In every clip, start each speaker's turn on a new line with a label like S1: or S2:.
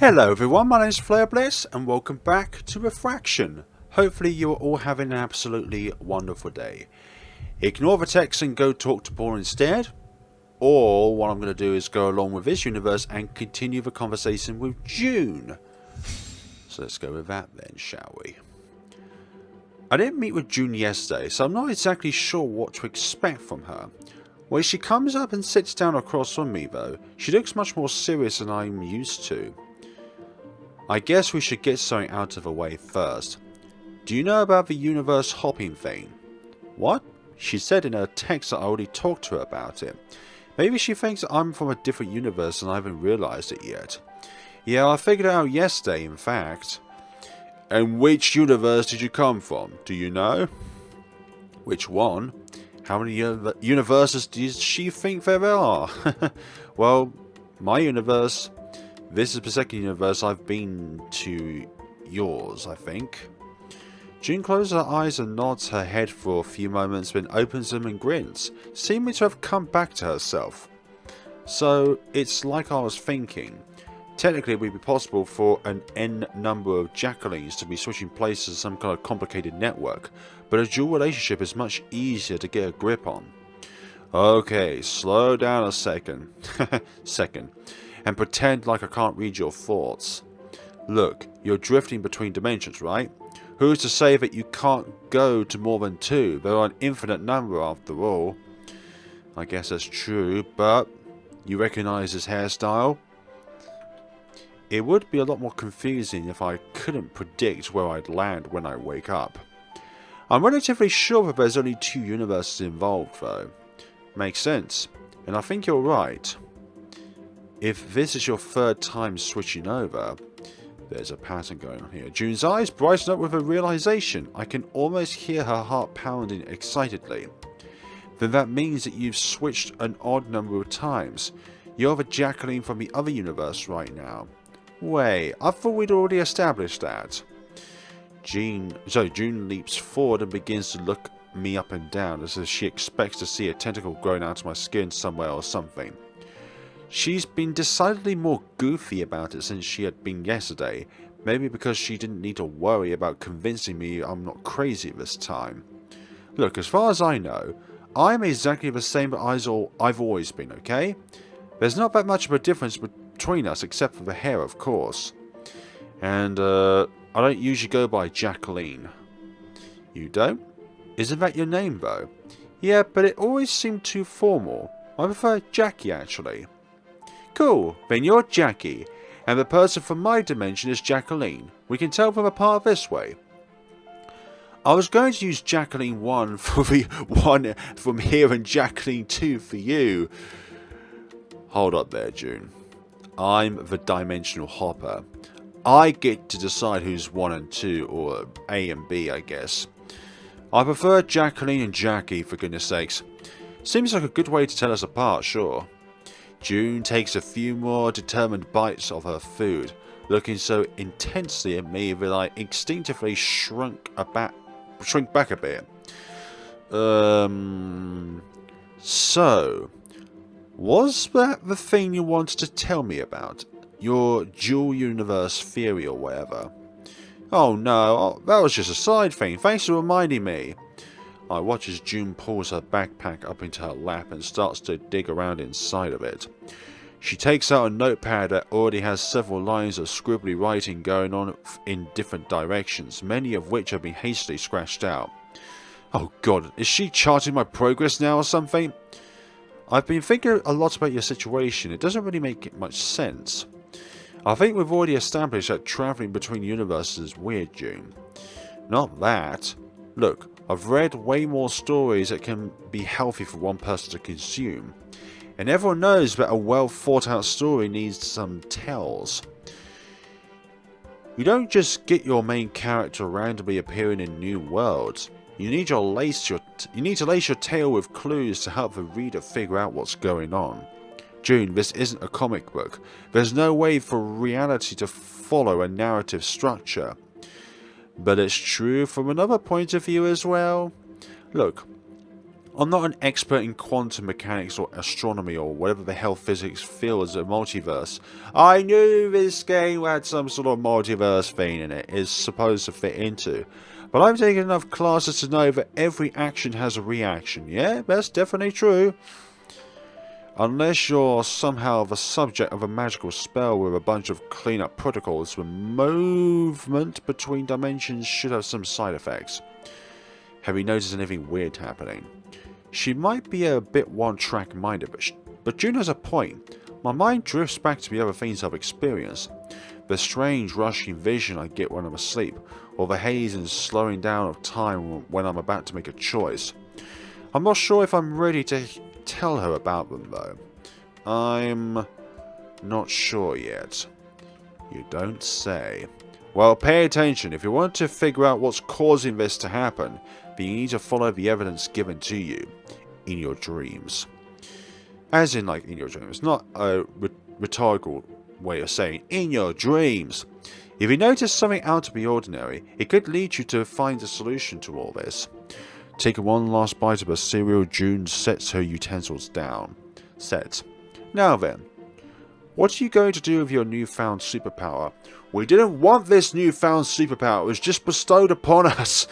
S1: Hello everyone, my name is FlareBlitzed and welcome back to Refraction. Hopefully you are all having an absolutely wonderful day. Ignore the text and go talk to Paul instead. Or what I'm going to do is go along with this universe and continue the conversation with June. So let's go with that then, shall we? I didn't meet with June yesterday, so I'm not exactly sure what to expect from her. When she comes up and sits down across from me though, she looks much more serious than I'm used to. I guess we should get something out of the way first. Do you know about the universe hopping thing? What? She said in her text that I already talked to her about it. Maybe she thinks I'm from a different universe and I haven't realized it yet. Yeah, I figured it out yesterday, in fact. And which universe did you come from? Do you know? Which one? How many universes does she think there are? Well, my universe. This is the second universe I've been to. Yours, I think. June closes her eyes and nods her head for a few moments, then opens them and grins, seeming to have come back to herself. So, it's like I was thinking. Technically, it would be possible for an n number of Jacquelines to be switching places in some kind of complicated network, but a dual relationship is much easier to get a grip on. Okay, slow down a second. And pretend like I can't read your thoughts. Look, you're drifting between dimensions, right? Who's to say that you can't go to more than two? There are an infinite number after all. I guess that's true, but you recognize this hairstyle? It would be a lot more confusing if I couldn't predict where I'd land when I wake up. I'm relatively sure that there's only two universes involved though. Makes sense, and I think you're right. If this is your third time switching over, there's a pattern going on here. June's eyes brighten up with a realization. I can almost hear her heart pounding excitedly. Then that means that you've switched an odd number of times. You're the Jacqueline from the other universe right now. Wait, I thought we'd already established that. June leaps forward and begins to look me up and down as if she expects to see a tentacle growing out of my skin somewhere or something. She's been decidedly more goofy about it since she had been yesterday, maybe because she didn't need to worry about convincing me I'm not crazy this time. Look, as far as I know, I'm exactly the same that I've always been, okay? There's not that much of a difference between us except for the hair, of course. And, I don't usually go by Jacqueline. You don't? Isn't that your name, though? Yeah, but it always seemed too formal. I prefer Jackie, actually. Cool, then you're Jackie, and the person from my dimension is Jacqueline. We can tell them apart this way. I was going to use Jacqueline 1 for the one from here and Jacqueline 2 for you. Hold up there, June. I'm the dimensional hopper. I get to decide who's 1 and 2, or A and B, I guess. I prefer Jacqueline and Jackie, for goodness sakes. Seems like a good way to tell us apart, sure. June takes a few more determined bites of her food, looking so intensely at me that I instinctively shrink back a bit. So, was that the thing you wanted to tell me about? Your dual universe theory or whatever? Oh no, that was just a side thing. Thanks for reminding me. I watch as June pulls her backpack up into her lap and starts to dig around inside of it. She takes out a notepad that already has several lines of scribbly writing going on in different directions, many of which have been hastily scratched out. Oh god, is she charting my progress now or something? I've been thinking a lot about your situation. It doesn't really make much sense. I think we've already established that travelling between universes is weird, June. Not that. Look, I've read way more stories that can be healthy for one person to consume. And everyone knows that a well thought out story needs some tells. You don't just get your main character randomly appearing in new worlds. You need to lace your tale with clues to help the reader figure out what's going on. June, this isn't a comic book. There's no way for reality to follow a narrative structure. But it's true from another point of view as well. Look, I'm not an expert in quantum mechanics or astronomy or whatever the hell physics feels a multiverse. I knew this game had some sort of multiverse thing in it, is supposed to fit into. But I've taken enough classes to know that every action has a reaction. Yeah, that's definitely true. Unless you're somehow the subject of a magical spell with a bunch of cleanup protocols, the movement between dimensions should have some side effects. Have you noticed anything weird happening? She might be a bit one-track minded, but June has a point. My mind drifts back to the other things I've experienced. The strange rushing vision I get when I'm asleep, or the haze and slowing down of time when I'm about to make a choice. I'm not sure if I'm ready to tell her about them though. I'm not sure yet. You don't say. Well, pay attention. If you want to figure out what's causing this to happen, then you need to follow the evidence given to you in your dreams. As in, like, in your dreams. Not a rhetorical way of saying in your dreams. If you notice something out of the ordinary, it could lead you to find a solution to all this. Taking one last bite of her cereal, June sets her utensils down. Now then, what are you going to do with your newfound superpower? We didn't want this newfound superpower, it was just bestowed upon us.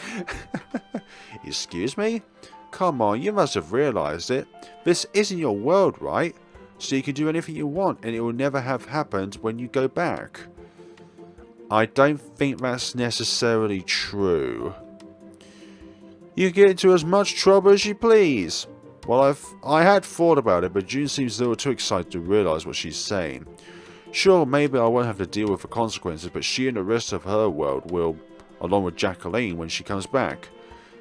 S1: Excuse me? Come on, you must have realised it. This isn't your world, right? So you can do anything you want and it will never have happened when you go back. I don't think that's necessarily true. You get into as much trouble as you please. Well, I had thought about it, but June seems a little too excited to realise what she's saying. Sure, maybe I won't have to deal with the consequences, but she and the rest of her world will, along with Jacqueline when she comes back.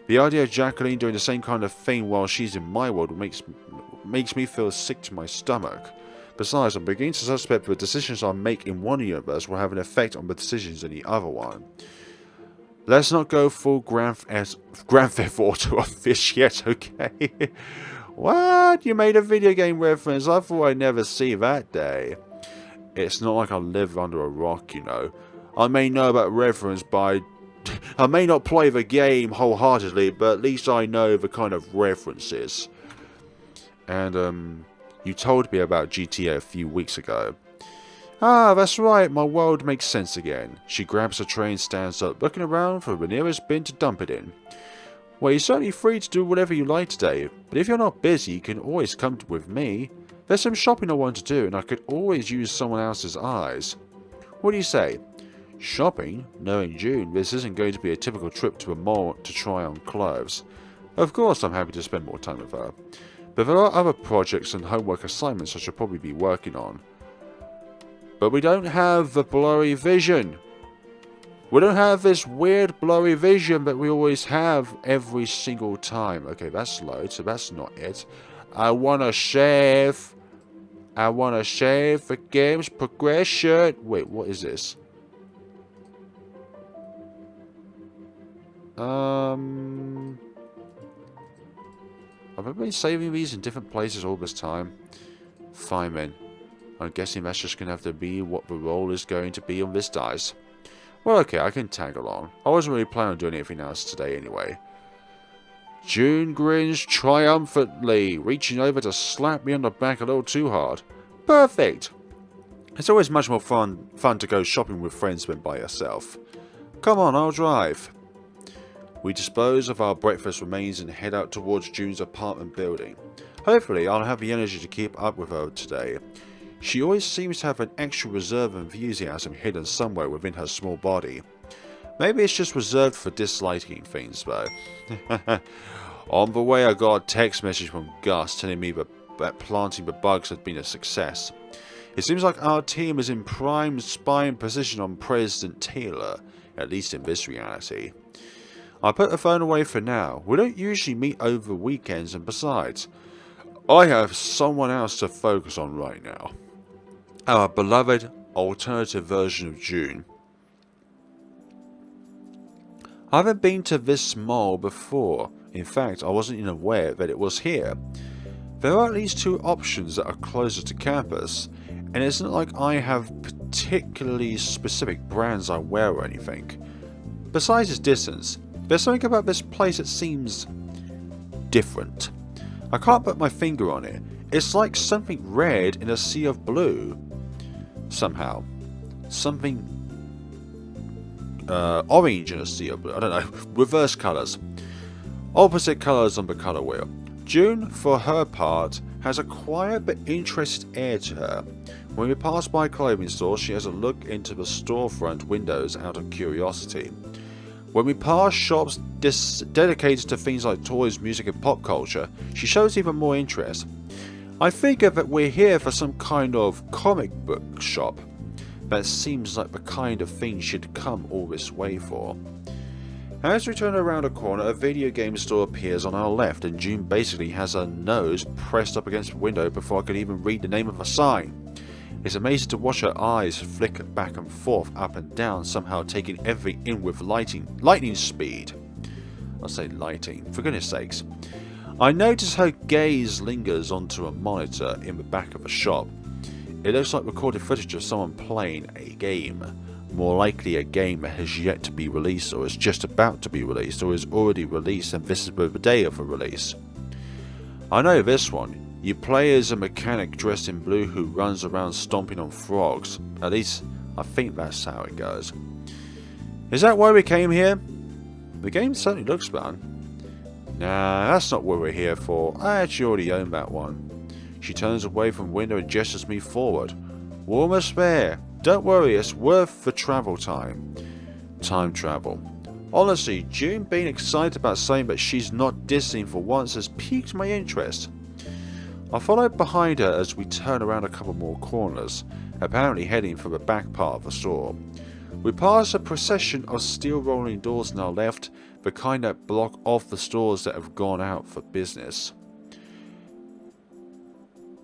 S1: The idea of Jacqueline doing the same kind of thing while she's in my world makes me feel sick to my stomach. Besides, I'm beginning to suspect the decisions I make in one universe will have an effect on the decisions in the other one. Let's not go full Grand Theft Auto on this yet, okay? What? You made a video game reference? I thought I'd never see that day. It's not like I live under a rock, you know. I may know about reference by... I may not play the game wholeheartedly, but at least I know the kind of references. And, you told me about GTA a few weeks ago. Ah, that's right, my world makes sense again. She grabs a tray and stands up, looking around for the nearest bin to dump it in. Well, you're certainly free to do whatever you like today, but if you're not busy, you can always come with me. There's some shopping I want to do, and I could always use someone else's eyes. What do you say? Shopping? Knowing June, this isn't going to be a typical trip to a mall to try on clothes. Of course I'm happy to spend more time with her. But there are other projects and homework assignments I should probably be working on. But we don't have the blurry vision. We don't have this weird blurry vision that we always have every single time. Okay, that's low, so that's not it. I want to shave. I want to shave the game's progression. Wait, what is this? Have I been saving these in different places all this time? Fine then. I'm guessing that's just going to have to be what the roll is going to be on this dice. Well, okay, I can tag along. I wasn't really planning on doing anything else today anyway. June grins triumphantly, reaching over to slap me on the back a little too hard. Perfect! It's always much more fun to go shopping with friends than by yourself. Come on, I'll drive. We dispose of our breakfast remains and head out towards June's apartment building. Hopefully, I'll have the energy to keep up with her today. She always seems to have an extra reserve of enthusiasm hidden somewhere within her small body. Maybe it's just reserved for disliking things, though. On the way, I got a text message from Gus telling me that planting the bugs had been a success. It seems like our team is in prime spying position on President Taylor, at least in this reality. I put the phone away for now. We don't usually meet over weekends, and besides, I have someone else to focus on right now. Our beloved alternative version of June. I haven't been to this mall before. In fact, I wasn't even aware that it was here. There are at least 2 options that are closer to campus, and it's not like I have particularly specific brands I wear or anything. Besides its distance, there's something about this place that seems different. I can't put my finger on it. It's like something red in a sea of blue. Somehow. Something orange in a sea of blue. I don't know. Reverse colours. Opposite colours on the colour wheel. June, for her part, has a quiet but interested air to her. When we pass by a clothing store, she has a look into the storefront windows out of curiosity. When we pass shops dedicated to things like toys, music and pop culture, she shows even more interest. I figure that we're here for some kind of comic book shop. That seems like the kind of thing she'd come all this way for. As we turn around a corner, a video game store appears on our left, and June basically has her nose pressed up against the window before I could even read the name of the sign. It's amazing to watch her eyes flicker back and forth, up and down, somehow taking everything in with lightning speed. I'll say lighting, for goodness sakes. I notice her gaze lingers onto a monitor in the back of the shop. It looks like recorded footage of someone playing a game. More likely a game that has yet to be released, or is just about to be released, or is already released and this is the day of the release. I know this one. You play as a mechanic dressed in blue who runs around stomping on frogs. At least, I think that's how it goes. Is that why we came here? The game certainly looks fun. Nah, that's not what we're here for. I actually already own that one. She turns away from the window and gestures me forward. We're almost there. Don't worry, it's worth the travel time. Time travel. Honestly, June being excited about saying that she's not dissing for once has piqued my interest. I follow behind her as we turn around a couple more corners, apparently heading for the back part of the store. We pass a procession of steel rolling doors on our left, the kind that block off the stores that have gone out for business.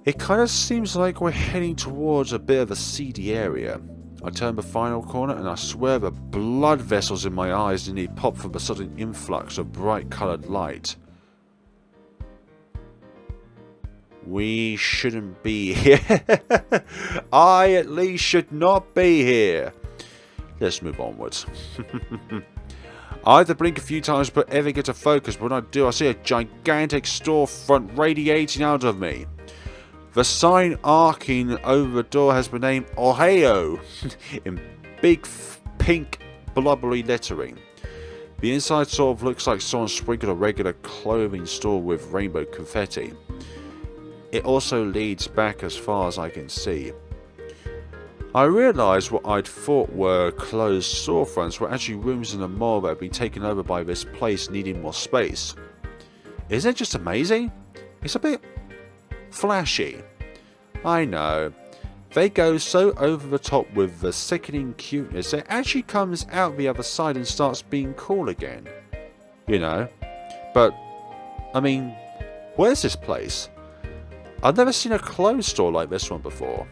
S1: It kind of seems like we're heading towards a bit of a seedy area. I turn the final corner and I swear the blood vessels in my eyes nearly pop from the sudden influx of bright coloured light. We shouldn't be here. I at least should not be here. Let's move onwards. I have to blink a few times but ever get to focus, but when I do I see a gigantic storefront radiating out of me. The sign arcing over the door has been named Ohio in big pink blubbery lettering. The inside sort of looks like someone sprinkled a regular clothing store with rainbow confetti. It also leads back as far as I can see. I realised what I'd thought were closed storefronts were actually rooms in the mall that had been taken over by this place needing more space. Isn't it just amazing? It's a bit flashy. I know. They go so over the top with the sickening cuteness that it actually comes out the other side and starts being cool again. You know. But, I mean, where's this place? I've never seen a clothes store like this one before.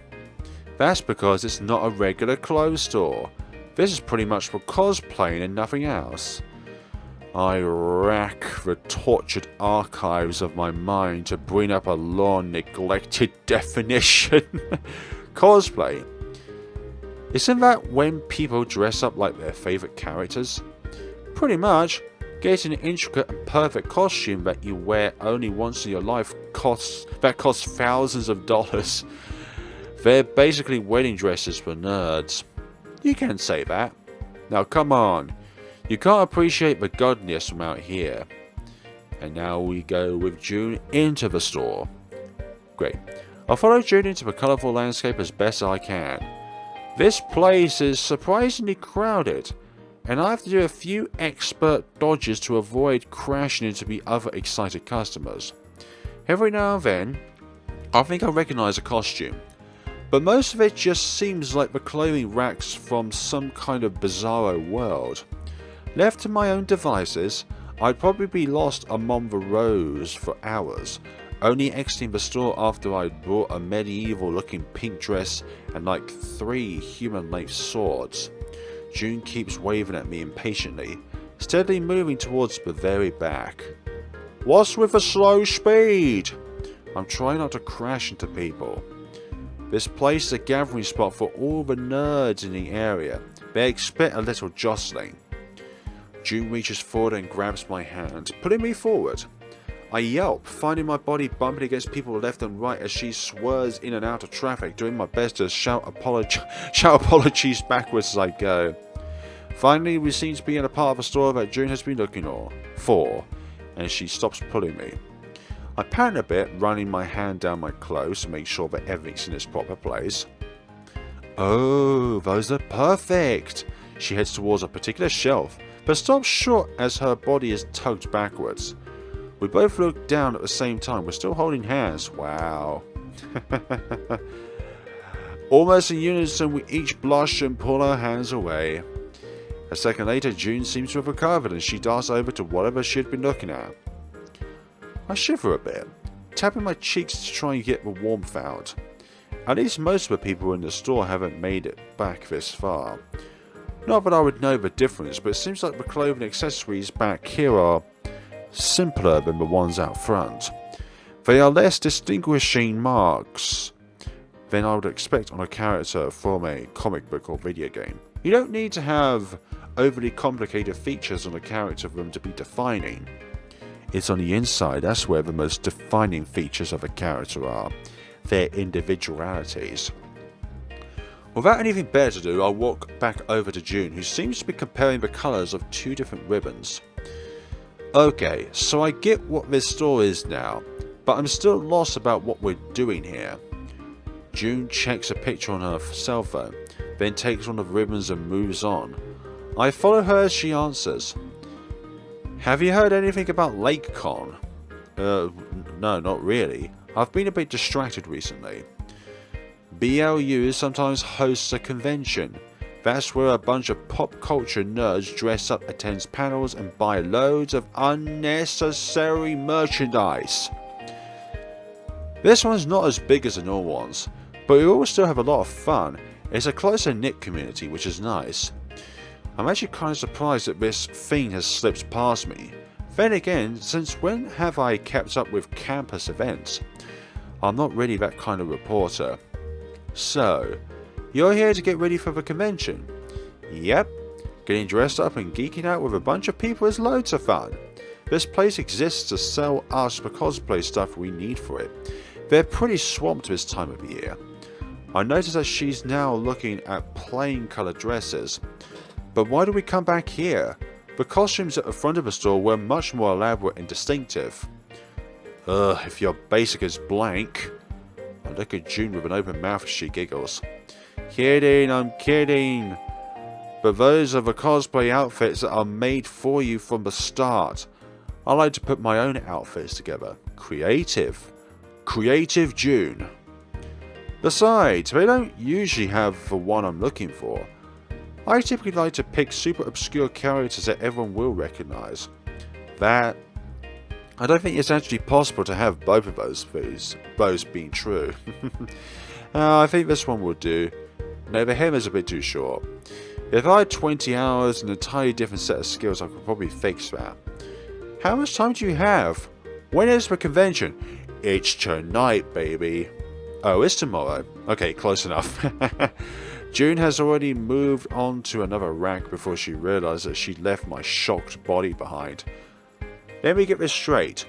S1: That's because it's not a regular clothes store. This is pretty much for cosplaying and nothing else. I rack the tortured archives of my mind to bring up a long-neglected definition. Cosplay. Isn't that when people dress up like their favourite characters? Pretty much. Getting an intricate and perfect costume that you wear only once in your life costs thousands of dollars. They're basically wedding dresses for nerds. You can say that. Now come on. You can't appreciate the godness from out here. And now we go with June into the store. Great. I'll follow June into the colourful landscape as best I can. This place is surprisingly crowded, and I have to do a few expert dodges to avoid crashing into the other excited customers. Every now and then, I think I recognise a costume, but most of it just seems like the clothing racks from some kind of bizarro world. Left to my own devices, I'd probably be lost among the rows for hours, only exiting the store after I'd bought a medieval looking pink dress and like 3 human-length swords. June keeps waving at me impatiently, steadily moving towards the very back. What's with the slow speed? I'm trying not to crash into people. This place is a gathering spot for all the nerds in the area. They expect a little jostling. June reaches forward and grabs my hand, pulling me forward. I yelp, finding my body bumping against people left and right as she swerves in and out of traffic, doing my best to shout apologies backwards as I go. Finally, we seem to be in a part of a store that June has been looking for, and she stops pulling me. I pant a bit, running my hand down my clothes to make sure that everything's in its proper place. Oh, those are perfect! She heads towards a particular shelf, but stops short as her body is tugged backwards. We both look down at the same time. We're still holding hands. Wow. Almost in unison, we each blush and pull our hands away. A second later, June seems to have recovered and she darts over to whatever she had been looking at. I shiver a bit, tapping my cheeks to try and get the warmth out. At least most of the people in the store haven't made it back this far. Not that I would know the difference, but it seems like the clothing and accessories back here are simpler than the ones out front. They are less distinguishing marks than I would expect on a character from a comic book or video game. You don't need to have overly complicated features on a character for them to be defining. It's on the inside, that's where the most defining features of a character are, their individualities. Without anything better to do, I walk back over to June, who seems to be comparing the colours of two different ribbons. Okay, so I get what this store is now, but I'm still lost about what we're doing here. June checks a picture on her cell phone, then takes one of the ribbons and moves on. I follow her as she answers. Have you heard anything about LakeCon? No, not really. I've been a bit distracted recently. BLU sometimes hosts a convention. That's where a bunch of pop culture nerds dress up, attend panels, and buy loads of unnecessary merchandise. This one's not as big as the normal ones, but we all still have a lot of fun. It's a closer knit community, which is nice. I'm actually kind of surprised that this thing has slipped past me. Then again, since when have I kept up with campus events? I'm not really that kind of reporter. So, you're here to get ready for the convention? Yep, getting dressed up and geeking out with a bunch of people is loads of fun. This place exists to sell us the cosplay stuff we need for it. They're pretty swamped this time of the year. I notice that she's now looking at plain coloured dresses. But why do we come back here? The costumes at the front of the store were much more elaborate and distinctive. If you're basic as blank. I look at June with an open mouth as she giggles. Kidding, I'm kidding. But those are the cosplay outfits that are made for you from the start. I like to put my own outfits together. Creative. Creative June. Besides, they don't usually have the one I'm looking for. I typically like to pick super obscure characters that everyone will recognise. That, I don't think it's actually possible to have both of those being true. I think this one will do. No, the hem is a bit too short. If I had 20 hours and an entirely different set of skills, I could probably fix that. How much time do you have? When is the convention? It's tonight, baby. Oh, it's tomorrow. Okay, close enough. June has already moved on to another rack before she realised that she'd left my shocked body behind. Let me get this straight.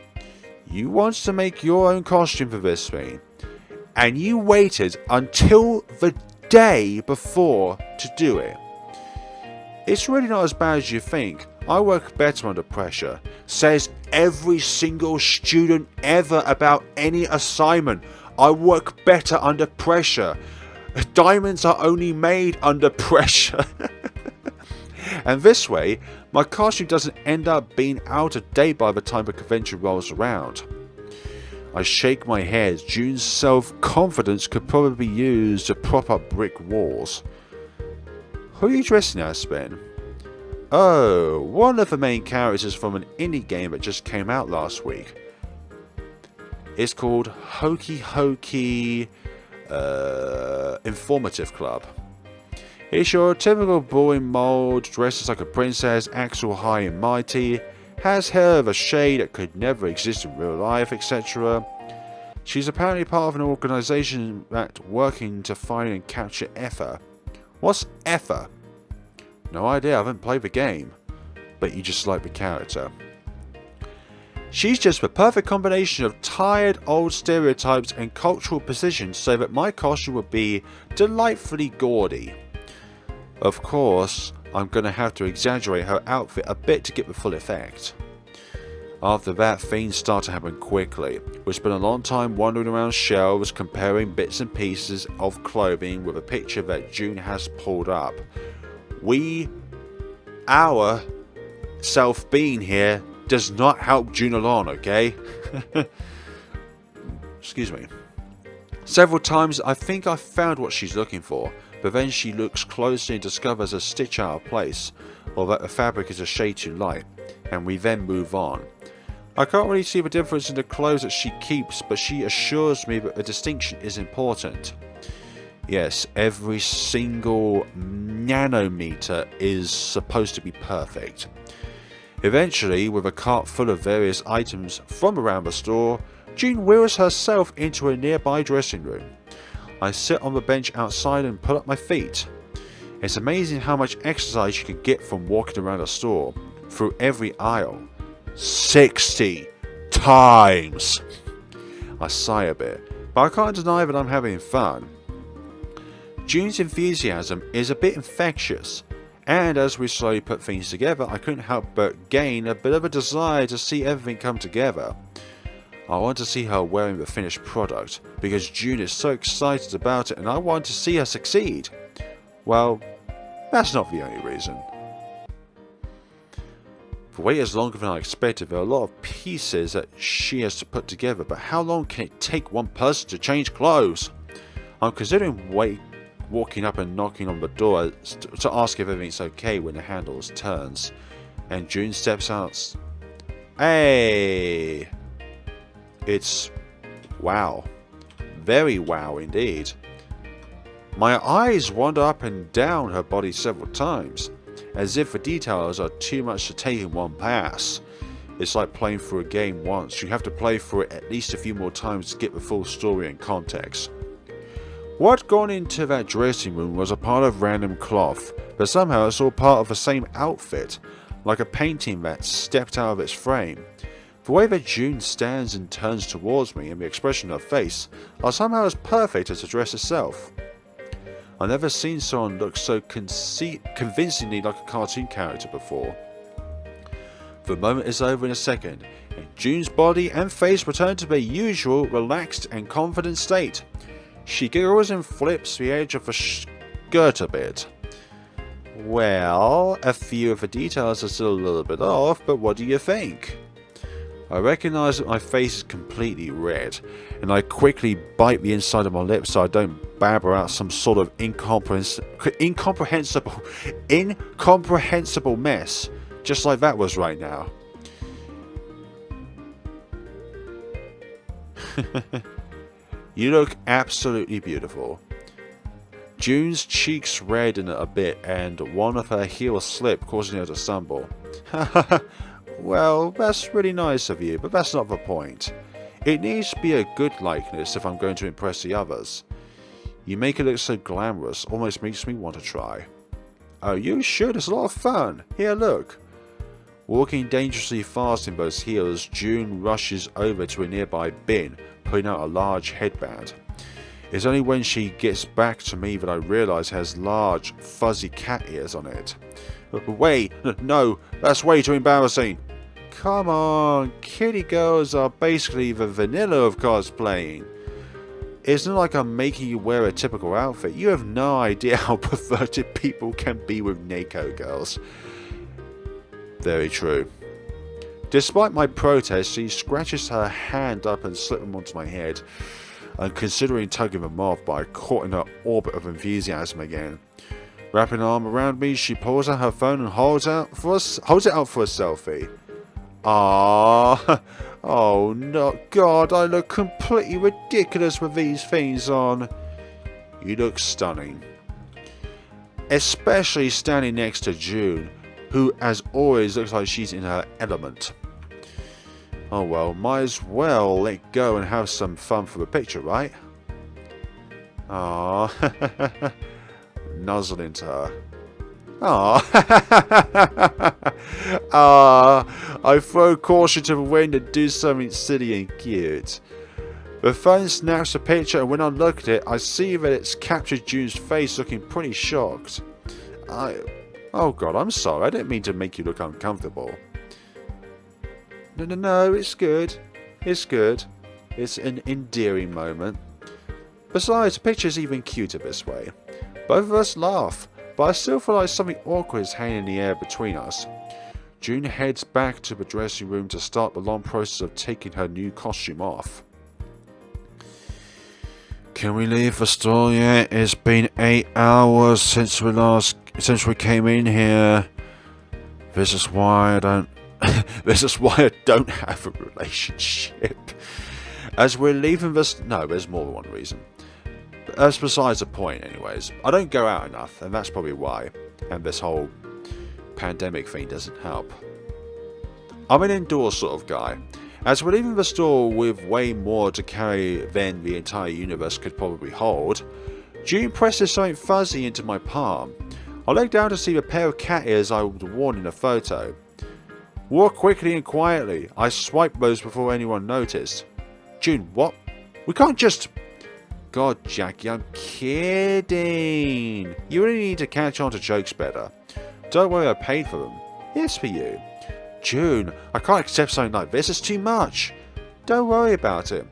S1: You wanted to make your own costume for this thing, and you waited until the day before to do it. It's really not as bad as you think. I work better under pressure, says every single student ever about any assignment. I work better under pressure. Diamonds are only made under pressure. And this way, my costume doesn't end up being out of date by the time the convention rolls around. I shake my head. June's self-confidence could probably be used to prop up brick walls. Who are you dressing as, Ben? Oh, one of the main characters from an indie game that just came out last week. It's called Hokey Hokey Informative Club. It's your typical boy mold, dresses like a princess, acts all high and mighty, has hair of a shade that could never exist in real life, etc. She's apparently part of an organisation that's working to find and capture Ether. What's Ether? No idea, I haven't played the game. But you just like the character. She's just the perfect combination of tired old stereotypes and cultural precision so that my costume would be delightfully gaudy. Of course, I'm going to have to exaggerate her outfit a bit to get the full effect. After that, things start to happen quickly. We spent a long time wandering around shelves, comparing bits and pieces of clothing with a picture that June has pulled up. Our self-being here does not help June along, okay? Excuse me. Several times I think I found what she's looking for, but then she looks closely and discovers a stitch out of place, or that the fabric is a shade too light, and we then move on. I can't really see the difference in the clothes that she keeps, but she assures me that the distinction is important. Yes, every single nanometer is supposed to be perfect. Eventually, with a cart full of various items from around the store, June wheels herself into a nearby dressing room. I sit on the bench outside and put up my feet. It's amazing how much exercise you can get from walking around a store, through every aisle. 60 times! I sigh a bit, but I can't deny that I'm having fun. June's enthusiasm is a bit infectious, and as we slowly put things together, I couldn't help but gain a bit of a desire to see everything come together. I want to see her wearing the finished product, because June is so excited about it and I want to see her succeed. Well, that's not the only reason. The wait is longer than I expected. There are a lot of pieces that she has to put together, but how long can it take one person to change clothes? I'm considering walking up and knocking on the door to ask if everything's okay when the handle turns, and June steps out. Hey! It's wow. Very wow indeed. My eyes wander up and down her body several times, as if the details are too much to take in one pass. It's like playing through a game once. You have to play through it at least a few more times to get the full story and context. What gone into that dressing room was a part of random cloth, but somehow it's all part of the same outfit, like a painting that stepped out of its frame. The way that June stands and turns towards me and the expression of her face are somehow as perfect as the dress itself. I've never seen someone look so convincingly like a cartoon character before. The moment is over in a second, and June's body and face return to their usual relaxed and confident state. She giggles and flips the edge of the skirt a bit. Well, a few of the details are still a little bit off, but what do you think? I recognise that my face is completely red, and I quickly bite the inside of my lips so I don't babble out some sort of incomprehensible mess, just like that was right now. You look absolutely beautiful. June's cheeks redden a bit, and one of her heels slipped, causing her to stumble. Well, that's really nice of you, but that's not the point. It needs to be a good likeness if I'm going to impress the others. You make it look so glamorous, almost makes me want to try. Oh, you should, it's a lot of fun. Here, look. Walking dangerously fast in those heels, June rushes over to a nearby bin, pulling out a large headband. It's only when she gets back to me that I realise it has large, fuzzy cat ears on it. Wait, no, that's way too embarrassing. Come on, kitty girls are basically the vanilla of cosplaying. It's not like I'm making you wear a typical outfit. You have no idea how perverted people can be with Neko girls. Very true. Despite my protest, she scratches her hand up and slips them onto my head. I'm considering tugging them off, but I caught in her orbit of enthusiasm again. Wrapping her arm around me, she pulls out her phone and holds it out for a selfie. Ah, oh no, God, I look completely ridiculous with these things on. You look stunning. Especially standing next to June, who as always looks like she's in her element. Oh well, might as well let go and have some fun for the picture, right? Ah, nuzzle into her. Ah, ah! I throw caution to the wind and do something silly and cute. The phone snaps a picture, and when I look at it, I see that it's captured June's face looking pretty shocked. Oh god, I'm sorry, I didn't mean to make you look uncomfortable. No, it's good. It's good. It's an endearing moment. Besides, the picture's even cuter this way. Both of us laugh, but I still feel like something awkward is hanging in the air between us. June heads back to the dressing room to start the long process of taking her new costume off. Can we leave the store yet? It's been 8 hours since we came in here. This is why I don't have a relationship. As we're leaving this... No, there's more than one reason. That's besides the point anyways. I don't go out enough, and that's probably why. And this whole pandemic thing doesn't help. I'm an indoor sort of guy. As we're leaving the store with way more to carry than the entire universe could probably hold, June presses something fuzzy into my palm. I look down to see the pair of cat ears I was worn in the photo. Walk quickly and quietly. I swiped those before anyone noticed. June, what? We can't just... God, Jackie, I'm kidding. You really need to catch on to jokes better. Don't worry, I paid for them. Here's for you. June, I can't accept something like this. It's too much. Don't worry about it.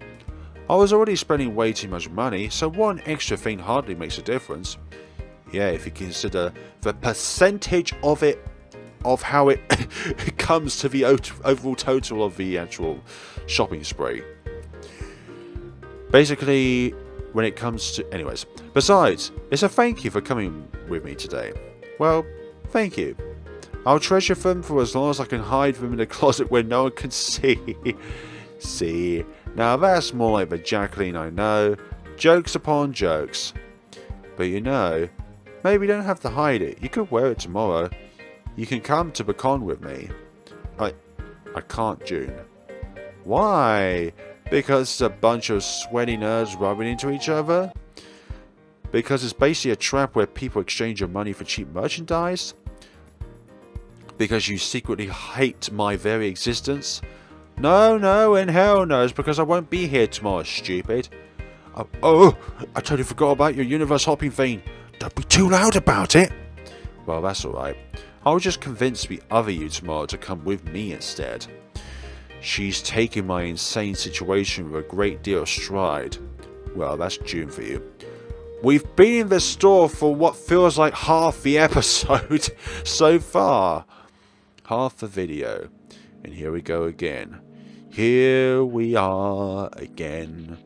S1: I was already spending way too much money, so one extra thing hardly makes a difference. Yeah, if you consider the percentage of it, of how it comes to the overall total of the actual shopping spree. Basically, when it comes to... Anyways, besides, it's a thank you for coming with me today. Well, thank you. I'll treasure them for as long as I can hide them in a closet where no one can see. See, now that's more like the Jacqueline I know. Jokes upon jokes. But you know, maybe you don't have to hide it. You could wear it tomorrow. You can come to the con with me. I can't, June. Why? Because it's a bunch of sweaty nerds rubbing into each other? Because it's basically a trap where people exchange your money for cheap merchandise? Because you secretly hate my very existence? No, and hell no, it's because I won't be here tomorrow, stupid. Oh, I totally forgot about your universe hopping thing. Don't be too loud about it. Well, that's alright. I'll just convince the other you tomorrow to come with me instead. She's taking my insane situation with a great deal of stride. Well, that's June for you. We've been in this store for what feels like half the episode so far. Half the video. And here we go again. Here we are again.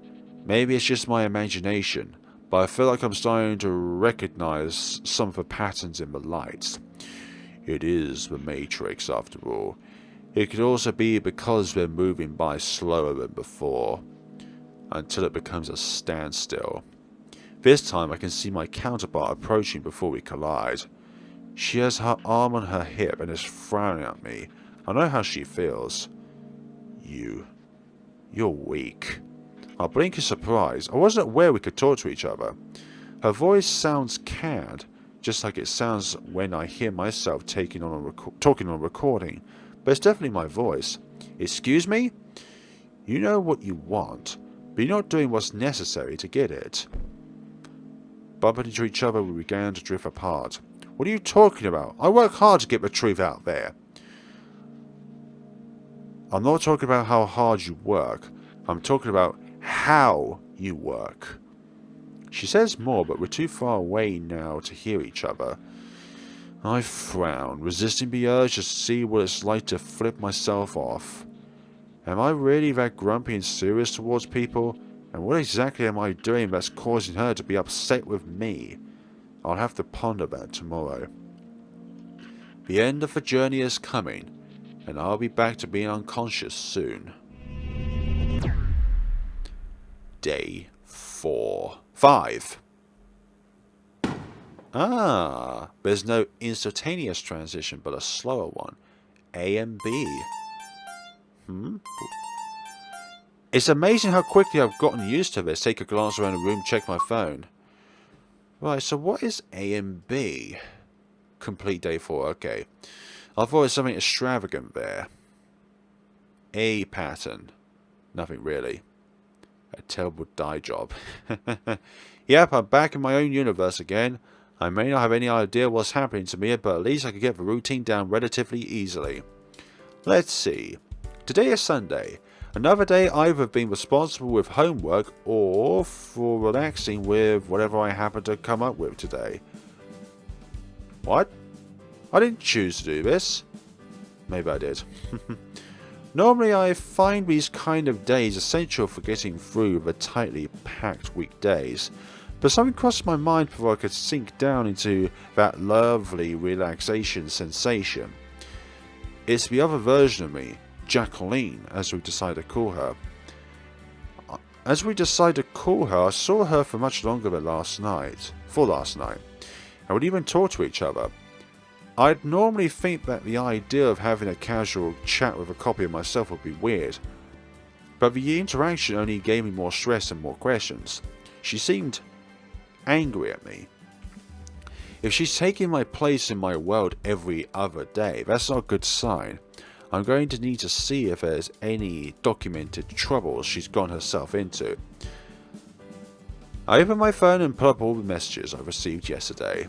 S1: Maybe it's just my imagination, but I feel like I'm starting to recognize some of the patterns in the lights. It is the Matrix after all. It could also be because we're moving by slower than before, until it becomes a standstill. This time I can see my counterpart approaching before we collide. She has her arm on her hip and is frowning at me. I know how she feels. You're weak. I blink in surprise. I wasn't aware we could talk to each other. Her voice sounds canned, just like it sounds when I hear myself talking on a recording. But it's definitely my voice. Excuse me? You know what you want, but you're not doing what's necessary to get it. Bumping into each other, we began to drift apart. What are you talking about? I work hard to get the truth out there. I'm not talking about how hard you work. I'm talking about how you work. She says more, but we're too far away now to hear each other. I frown, resisting the urge to see what it's like to flip myself off. Am I really that grumpy and serious towards people? And what exactly am I doing that's causing her to be upset with me? I'll have to ponder that tomorrow. The end of the journey is coming, and I'll be back to being unconscious soon. Day 5. There's no instantaneous transition, but a slower one. A and B. It's amazing how quickly I've gotten used to this. Take a glance around the room, check my phone. Right, so what is A and B? complete day 4. Okay. I thought it was something extravagant there. A pattern. Nothing really. A terrible dye job. Yep, I'm back in my own universe again. I may not have any idea what's happening to me, but at least I can get the routine down relatively easily. Let's see. Today is Sunday. Another day either being responsible with homework or for relaxing with whatever I happen to come up with today. What? I didn't choose to do this. Maybe I did. Normally I find these kind of days essential for getting through the tightly packed weekdays, but something crossed my mind before I could sink down into that lovely relaxation sensation. It's the other version of me, Jacqueline, as we decide to call her. I saw her for much longer than last night, and would even talk to each other. I'd normally think that the idea of having a casual chat with a copy of myself would be weird, but the interaction only gave me more stress and more questions. She seemed angry at me. If she's taking my place in my world every other day, that's not a good sign. I'm going to need to see if there's any documented troubles she's gotten herself into. I opened my phone and put up all the messages I received yesterday.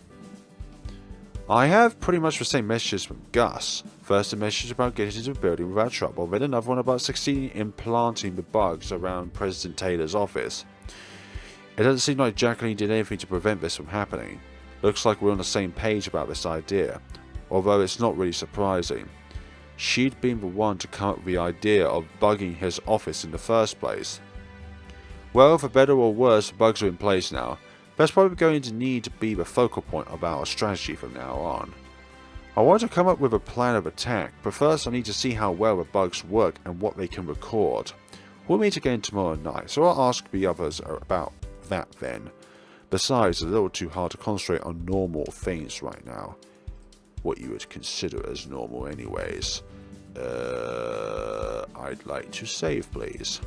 S1: I have pretty much the same messages from Gus. First a message about getting into the building without trouble, then another one about succeeding in planting the bugs around President Taylor's office. It doesn't seem like Jacqueline did anything to prevent this from happening. Looks like we're on the same page about this idea, although it's not really surprising. She'd been the one to come up with the idea of bugging his office in the first place. Well, for better or worse, the bugs are in place now. That's probably going to need to be the focal point of our strategy from now on. I want to come up with a plan of attack, but first I need to see how well the bugs work and what they can record. We'll meet again tomorrow night, so I'll ask the others about that then. Besides, it's a little too hard to concentrate on normal things right now. What you would consider as normal anyways. I'd like to save, please.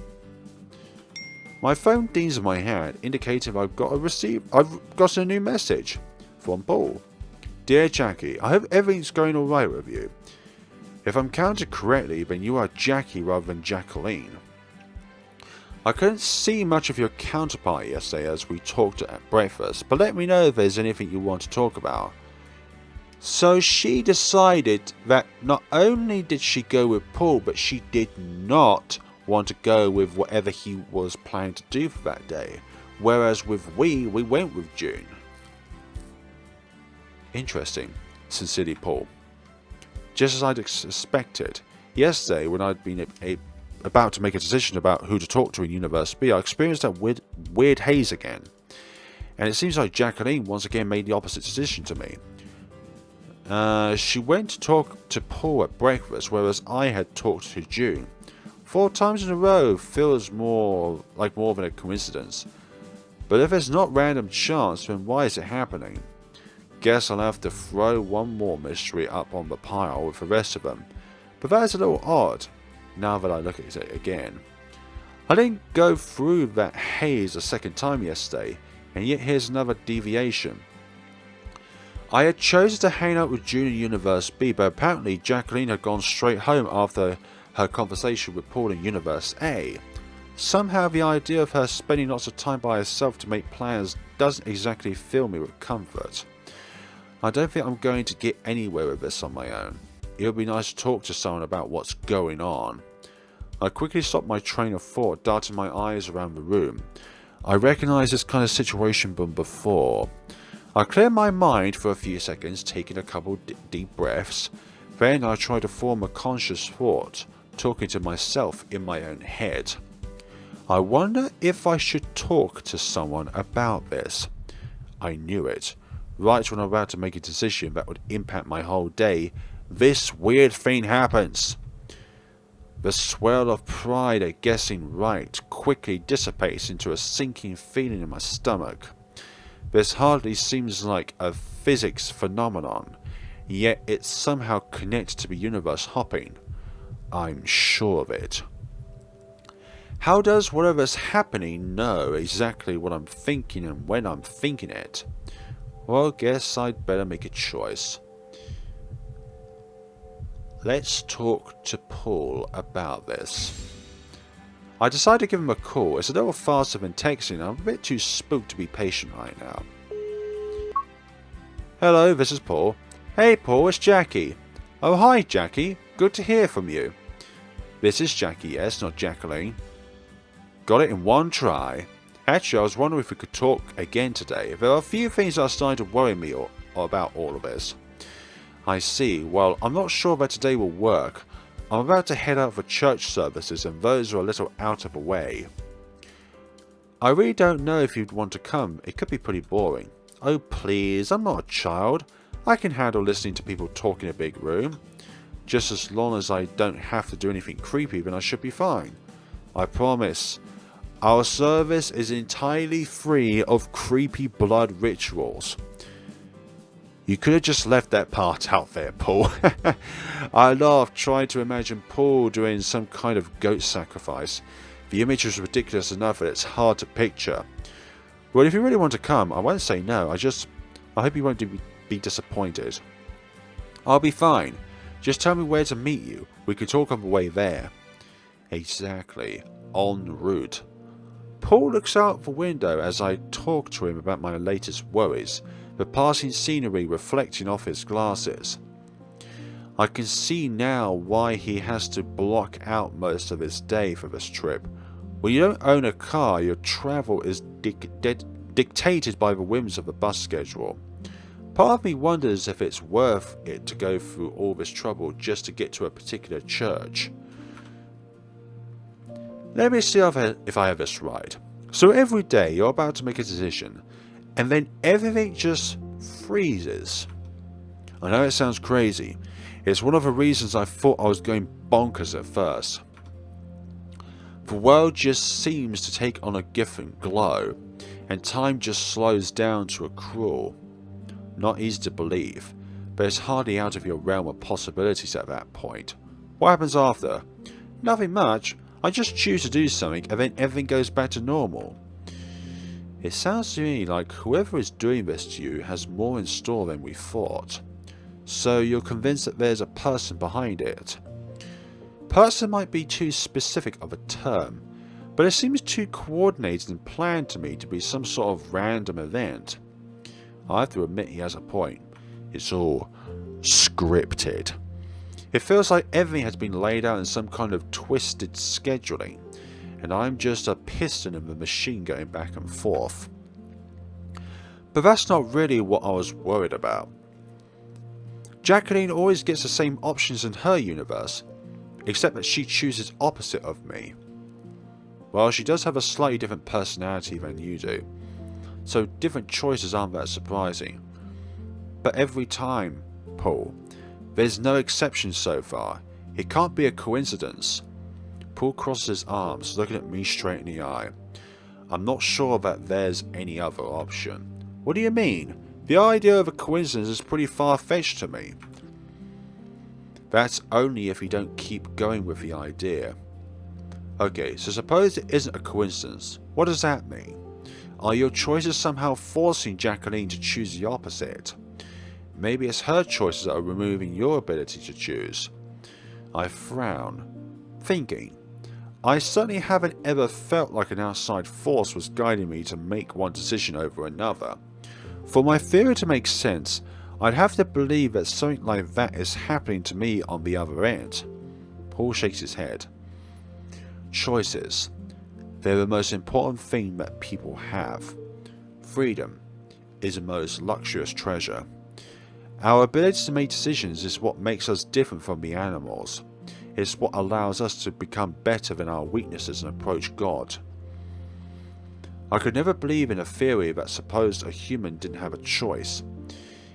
S1: My phone dings in my hand, indicating I've got a new message from Paul. Dear Jackie, I hope everything's going alright with you. If I'm counted correctly, then you are Jackie rather than Jacqueline. I couldn't see much of your counterpart yesterday as we talked at breakfast, but let me know if there's anything you want to talk about. So she decided that not only did she go with Paul, but she did not want to go with whatever he was planning to do for that day, whereas with we went with June. Interesting. Sincerely, Paul. Just as I'd expected, yesterday when I'd been about to make a decision about who to talk to in Universe B, I experienced that weird haze again, and it seems like Jacqueline once again made the opposite decision to me. She went to talk to Paul at breakfast, whereas I had talked to June. 4 times in a row feels more than a coincidence. But if it's not random chance, then why is it happening? Guess I'll have to throw one more mystery up on the pile with the rest of them. But that is a little odd, now that I look at it again. I didn't go through that haze a second time yesterday, and yet here's another deviation. I had chosen to hang out with June in Universe B, but apparently Jacqueline had gone straight home after her conversation with Paul in Universe A. Somehow the idea of her spending lots of time by herself to make plans doesn't exactly fill me with comfort. I don't think I'm going to get anywhere with this on my own. It would be nice to talk to someone about what's going on. I quickly stopped my train of thought, darting my eyes around the room. I recognised this kind of situation from before. I cleared my mind for a few seconds, taking a couple deep breaths. Then I tried to form a conscious thought, talking to myself in my own head. I wonder if I should talk to someone about this. I knew it. Right when I'm about to make a decision that would impact my whole day, this weird thing happens. The swell of pride at guessing right quickly dissipates into a sinking feeling in my stomach. This hardly seems like a physics phenomenon, yet it somehow connects to the universe hopping. I'm sure of it. How does whatever's happening know exactly what I'm thinking and when I'm thinking it? Well, guess I'd better make a choice. Let's talk to Paul about this. I decided to give him a call. It's a little faster than texting. I'm a bit too spooked to be patient right now. Hello, this is Paul. Hey Paul, it's Jackie. Oh hi Jackie, good to hear from you. This is Jackie, yes, not Jacqueline. Got it in one try. Actually, I was wondering if we could talk again today. There are a few things that are starting to worry me about all of this. I see. Well, I'm not sure that today will work. I'm about to head out for church services and those are a little out of the way. I really don't know if you'd want to come. It could be pretty boring. Oh please, I'm not a child. I can handle listening to people talk in a big room. Just as long as I don't have to do anything creepy, then I should be fine. I promise. Our service is entirely free of creepy blood rituals. You could have just left that part out there, Paul. I laughed, trying to imagine Paul doing some kind of goat sacrifice. The image was ridiculous enough that it's hard to picture. Well, if you really want to come, I won't say no. I hope you won't be disappointed. I'll be fine. Just tell me where to meet you. We can talk on the way there. Exactly. En route. Paul looks out the window as I talk to him about my latest worries. The passing scenery reflecting off his glasses. I can see now why he has to block out most of his day for this trip. When you don't own a car, your travel is dictated by the whims of the bus schedule. Part of me wonders if it's worth it to go through all this trouble just to get to a particular church. Let me see if I have this right. So every day you're about to make a decision, and then everything just freezes. I know it sounds crazy. It's one of the reasons I thought I was going bonkers at first. The world just seems to take on a different glow, and time just slows down to a crawl. Not easy to believe, but it's hardly out of your realm of possibilities at that point. What happens after? Nothing much. I just choose to do something and then everything goes back to normal. It sounds to me like whoever is doing this to you has more in store than we thought. So you're convinced that there's a person behind it. Person might be too specific of a term, but it seems too coordinated and planned to me to be some sort of random event. I have to admit he has a point. It's all scripted. It feels like everything has been laid out in some kind of twisted scheduling, and I'm just a piston in the machine going back and forth. But that's not really what I was worried about. Jacqueline always gets the same options in her universe, except that she chooses opposite of me. Well, she does have a slightly different personality than you do, so different choices aren't that surprising. But every time, Paul, there's no exception so far. It can't be a coincidence. Paul crosses his arms, looking at me straight in the eye. I'm not sure that there's any other option. What do you mean? The idea of a coincidence is pretty far-fetched to me. That's only if you don't keep going with the idea. Okay, so suppose it isn't a coincidence. What does that mean? Are your choices somehow forcing Jacqueline to choose the opposite? Maybe it's her choices that are removing your ability to choose. I frown, thinking. I certainly haven't ever felt like an outside force was guiding me to make one decision over another. For my theory to make sense, I'd have to believe that something like that is happening to me on the other end. Paul shakes his head. Choices. They're the most important thing that people have. Freedom is the most luxurious treasure. Our ability to make decisions is what makes us different from the animals. It's what allows us to become better than our weaknesses and approach God. I could never believe in a theory that supposed a human didn't have a choice.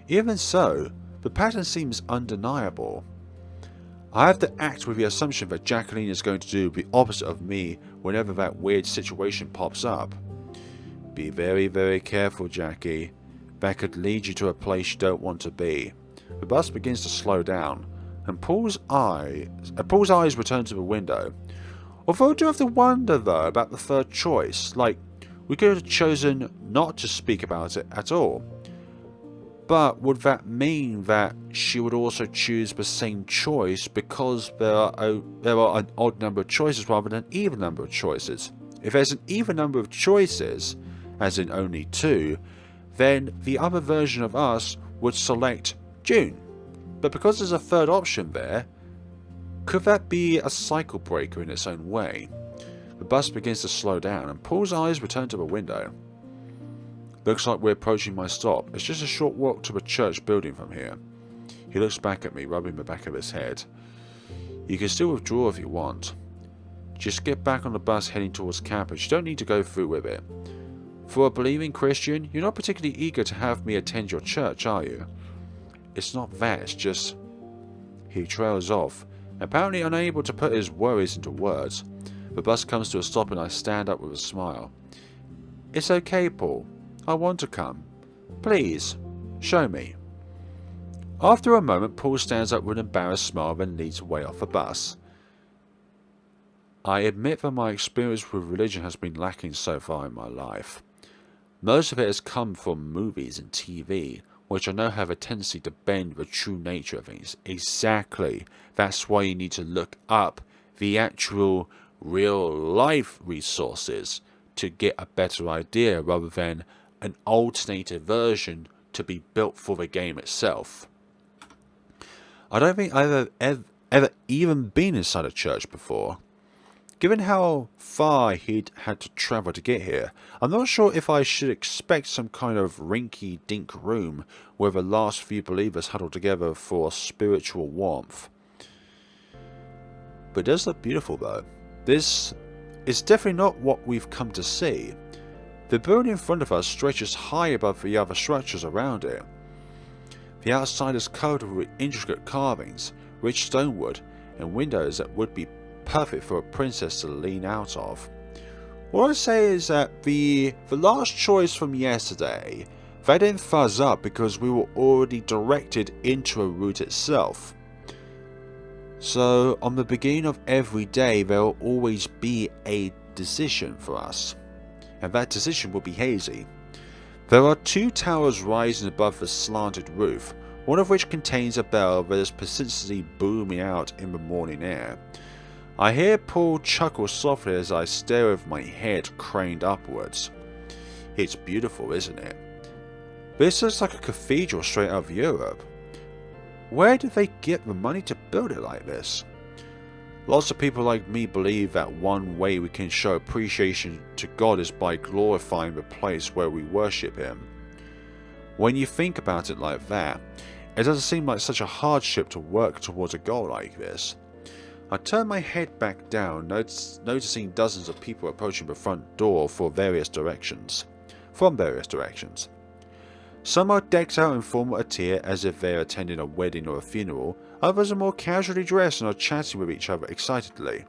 S1: Even so, the pattern seems undeniable. I have to act with the assumption that Jacqueline is going to do the opposite of me whenever that weird situation pops up. Be very, very careful, Jackie. That could lead you to a place you don't want to be. The bus begins to slow down, and Paul's eyes return to the window. Although I do have to wonder though about the third choice, like we could have chosen not to speak about it at all. But would that mean that she would also choose the same choice because there are an odd number of choices rather than an even number of choices? If there's an even number of choices, as in only 2, then the other version of us would select June. But because there's a third option there, could that be a cycle breaker in its own way? The bus begins to slow down and Paul's eyes return to the window. Looks like we're approaching my stop. It's just a short walk to the church building from here. He looks back at me, rubbing the back of his head. You can still withdraw if you want. Just get back on the bus heading towards campus. You don't need to go through with it. For a believing Christian, you're not particularly eager to have me attend your church, are you? It's not that, it's just... He trails off, apparently unable to put his worries into words. The bus comes to a stop and I stand up with a smile. It's okay, Paul. I want to come. Please, show me. After a moment, Paul stands up with an embarrassed smile and leads the way off the bus. I admit that my experience with religion has been lacking so far in my life. Most of it has come from movies and TV, which I know have a tendency to bend the true nature of things. Exactly. That's why you need to look up the actual real life resources to get a better idea rather than an alternative version to be built for the game itself. I don't think I've ever even been inside a church before. Given how far he'd had to travel to get here, I'm not sure if I should expect some kind of rinky-dink room where the last few believers huddle together for spiritual warmth. But it does look beautiful though. This is definitely not what we've come to see. The building in front of us stretches high above the other structures around it. The outside is covered with intricate carvings, rich stonewood, and windows that would be perfect for a princess to lean out of. What I say is that the last choice from yesterday, they didn't fuzz up because we were already directed into a route itself. So on the beginning of every day there will always be a decision for us. And that decision will be hazy. There are 2 towers rising above the slanted roof, one of which contains a bell that is persistently booming out in the morning air. I hear Paul chuckle softly as I stare with my head craned upwards. It's beautiful, isn't it? This looks like a cathedral straight out of Europe. Where did they get the money to build it like this? Lots of people like me believe that one way we can show appreciation to God is by glorifying the place where we worship Him. When you think about it like that, it doesn't seem like such a hardship to work towards a goal like this. I turn my head back down, noticing dozens of people approaching the front door from various directions. Some are decked out in formal attire as if they are attending a wedding or a funeral. Others are more casually dressed and are chatting with each other excitedly.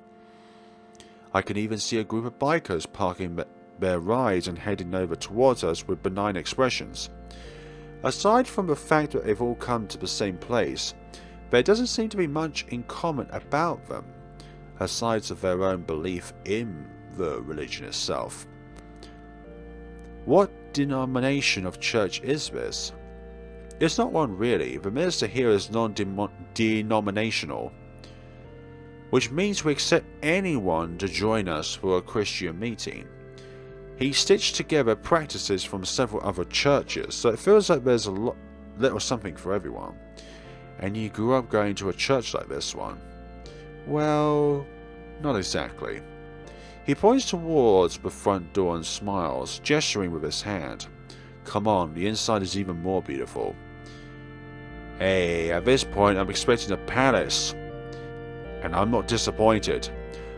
S1: I can even see a group of bikers parking their rides and heading over towards us with benign expressions. Aside from the fact that they've all come to the same place, there doesn't seem to be much in common about them, aside from their own belief in the religion itself. What denomination of church is this? It's not one really. The minister here is non-denominational, which means we accept anyone to join us for a Christian meeting. He stitched together practices from several other churches, so it feels like there's a little something for everyone. And you grew up going to a church like this one? Well, not exactly. He points towards the front door and smiles, gesturing with his hand. Come on, the inside is even more beautiful. Hey, at this point I'm expecting a palace. And I'm not disappointed.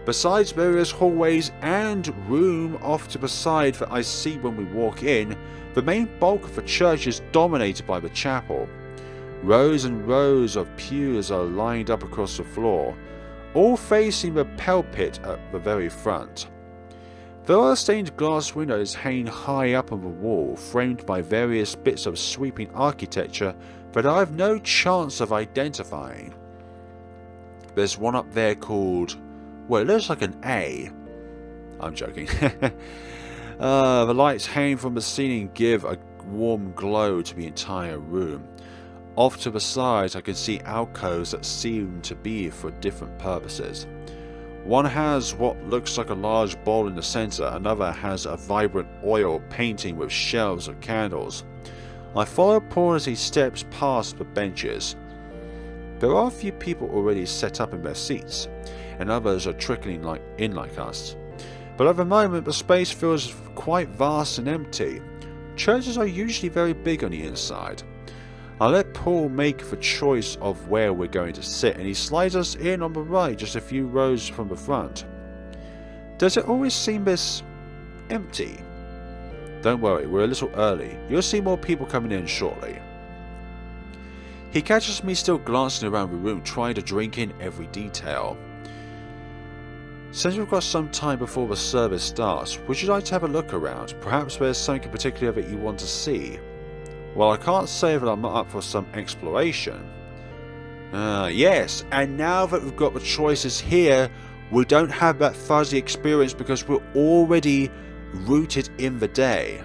S1: Besides various hallways and room off to the side that I see when we walk in, the main bulk of the church is dominated by the chapel. Rows and rows of pews are lined up across the floor, all facing the pulpit at the very front. There are stained glass windows hanging high up on the wall, framed by various bits of sweeping architecture that I have no chance of identifying. There's one up there called... well, it looks like an A. I'm joking. The lights hanging from the ceiling give a warm glow to the entire room. Off to the side I can see alcoves that seem to be for different purposes. One has what looks like a large bowl in the center, another has a vibrant oil painting with shelves of candles. I follow Paul as he steps past the benches. There are a few people already set up in their seats, and others are trickling in like us. But at the moment the space feels quite vast and empty. Churches are usually very big on the inside. I let Paul make the choice of where we're going to sit, and he slides us in on the right, just a few rows from the front. Does it always seem this empty? Don't worry, we're a little early. You'll see more people coming in shortly. He catches me still glancing around the room, trying to drink in every detail. Since we've got some time before the service starts, would you like to have a look around? Perhaps there's something in particular that you want to see. Well, I can't say that I'm not up for some exploration. Yes, and now that we've got the choices here, we don't have that fuzzy experience because we're already rooted in the day.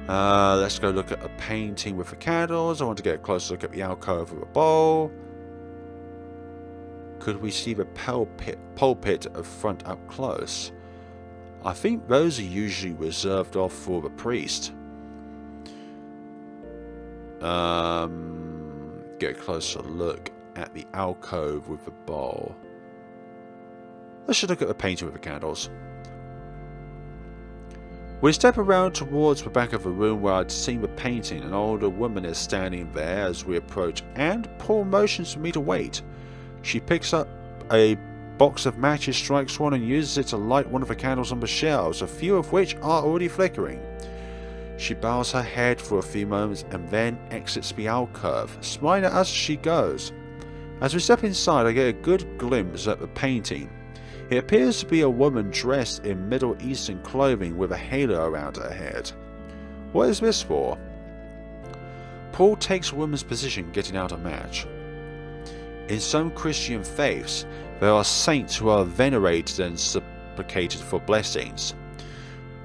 S1: Let's go look at a painting with the candles. I want to get a closer look at the alcove of a bowl. Could we see the pulpit of front up close? I think those are usually reserved off for the priest. Get a closer look at the alcove with the bowl. Let's just look at the painting with the candles. We step around towards the back of the room where I'd seen the painting. An older woman is standing there as we approach, and Paul motions for me to wait. She picks up a box of matches, strikes one, and uses it to light one of the candles on the shelves, a few of which are already flickering. She bows her head for a few moments and then exits the alcove, smiling at us as she goes. As we step inside, I get a good glimpse at the painting. It appears to be a woman dressed in Middle Eastern clothing with a halo around her head. What is this for? Paul takes a woman's position, getting out a match. In some Christian faiths, there are saints who are venerated and supplicated for blessings.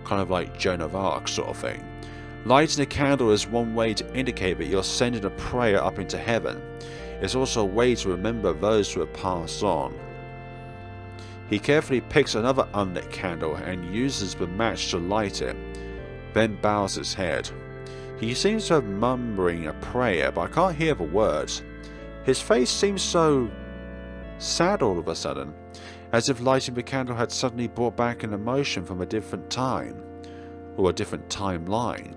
S1: Kind of like Joan of Arc sort of thing. Lighting a candle is one way to indicate that you're sending a prayer up into heaven. It's also a way to remember those who have passed on. He carefully picks another unlit candle and uses the match to light it, then bows his head. He seems to be mumbling a prayer, but I can't hear the words. His face seems so sad all of a sudden, as if lighting the candle had suddenly brought back an emotion from a different time, or a different timeline.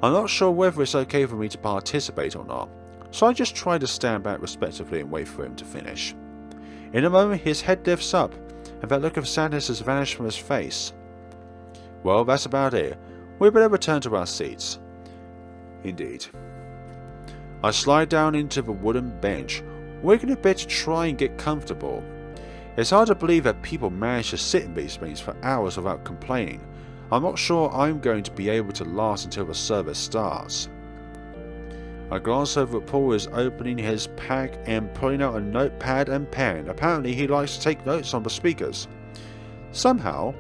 S1: I'm not sure whether it's okay for me to participate or not, so I just try to stand back respectfully and wait for him to finish. In a moment his head lifts up, and that look of sadness has vanished from his face. Well, that's about it. We better return to our seats. Indeed. I slide down into the wooden bench, wiggling a bit to try and get comfortable. It's hard to believe that people manage to sit in these things for hours without complaining. I'm not sure I'm going to be able to last until the service starts. I glance over at Paul as opening his pack and pulling out a notepad and pen. Apparently he likes to take notes on the speakers. Somehow,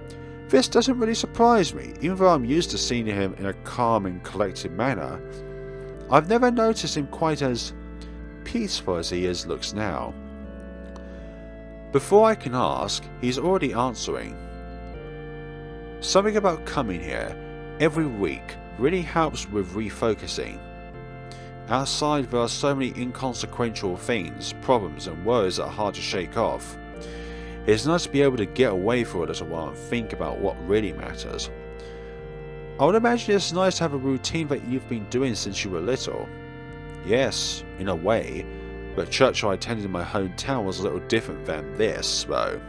S1: this doesn't really surprise me, even though I'm used to seeing him in a calm and collected manner. I've never noticed him quite as peaceful as he looks now. Before I can ask, he's already answering. Something about coming here every week really helps with refocusing. Outside there are so many inconsequential things, problems and worries that are hard to shake off. It's nice to be able to get away for a little while and think about what really matters. I would imagine it's nice to have a routine that you've been doing since you were little. Yes, in a way, but church I attended in my hometown was a little different than this, though.